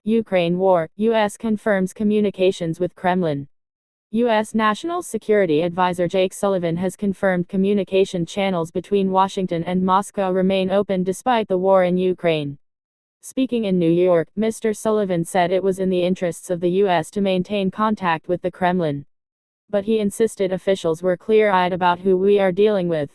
Ukraine war, U.S. confirms communications with Kremlin. U.S. National Security Advisor Jake Sullivan has confirmed communication channels between Washington and Moscow remain open despite the war in Ukraine. Speaking in New York, Mr. Sullivan said it was in the interests of the U.S. to maintain contact with the Kremlin. But he insisted officials were clear-eyed about who we are dealing with.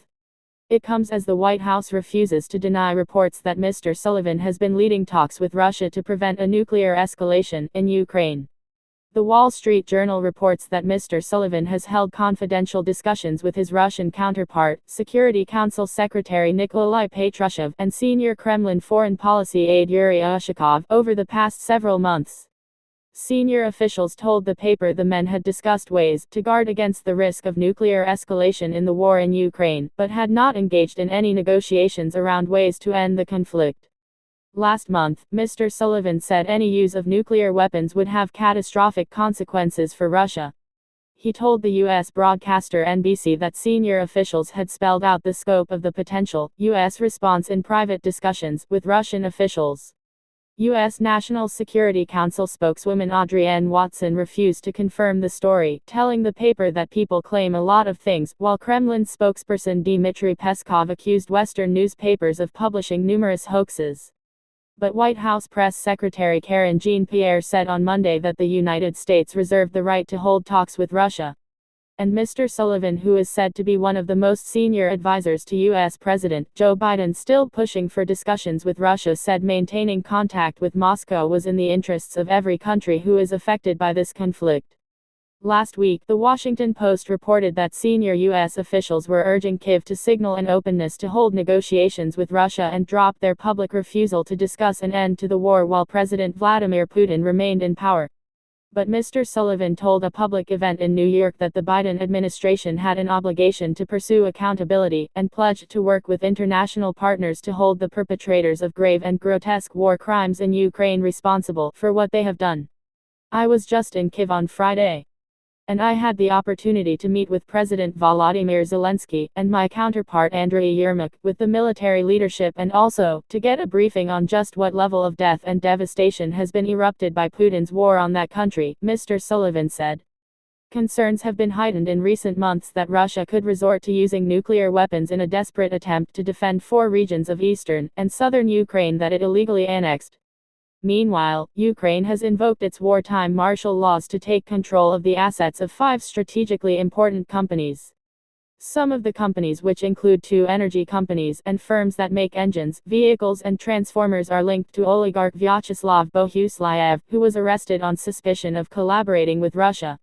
It comes as the White House refuses to deny reports that Mr. Sullivan has been leading talks with Russia to prevent a nuclear escalation in Ukraine. The Wall Street Journal reports that Mr. Sullivan has held confidential discussions with his Russian counterpart, Security Council Secretary Nikolai Patrushev, and senior Kremlin foreign policy aide Yuri Ushakov, over the past several months. Senior officials told the paper the men had discussed ways to guard against the risk of nuclear escalation in the war in Ukraine, but had not engaged in any negotiations around ways to end the conflict. Last month, Mr. Sullivan said any use of nuclear weapons would have catastrophic consequences for Russia. He told the U.S. broadcaster NBC that senior officials had spelled out the scope of the potential U.S. response in private discussions with Russian officials. U.S. National Security Council spokeswoman Adrienne Watson refused to confirm the story, telling the paper that people claim a lot of things, while Kremlin spokesperson Dmitry Peskov accused Western newspapers of publishing numerous hoaxes. But White House Press Secretary Karine Jean-Pierre said on Monday that the United States reserved the right to hold talks with Russia. And Mr. Sullivan, who is said to be one of the most senior advisors to U.S. President Joe Biden, still pushing for discussions with Russia, said maintaining contact with Moscow was in the interests of every country who is affected by this conflict. Last week, The Washington Post reported that senior U.S. officials were urging Kyiv to signal an openness to hold negotiations with Russia and drop their public refusal to discuss an end to the war while President Vladimir Putin remained in power. But Mr. Sullivan told a public event in New York that the Biden administration had an obligation to pursue accountability, and pledged to work with international partners to hold the perpetrators of grave and grotesque war crimes in Ukraine responsible for what they have done. I was just in Kyiv on Friday. And I had the opportunity to meet with President Volodymyr Zelensky, and my counterpart Andriy Yermak, with the military leadership, and also, to get a briefing on just what level of death and devastation has been erupted by Putin's war on that country, Mr. Sullivan said. Concerns have been heightened in recent months that Russia could resort to using nuclear weapons in a desperate attempt to defend 4 regions of eastern and southern Ukraine that it illegally annexed. Meanwhile, Ukraine has invoked its wartime martial laws to take control of the assets of 5 strategically important companies. Some of the companies, which include 2 energy companies and firms that make engines, vehicles and transformers, are linked to oligarch Vyacheslav Bohuslayev, who was arrested on suspicion of collaborating with Russia.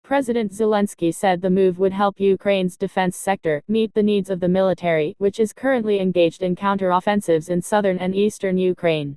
President Zelensky said the move would help Ukraine's defense sector meet the needs of the military, which is currently engaged in counter-offensives in southern and eastern Ukraine.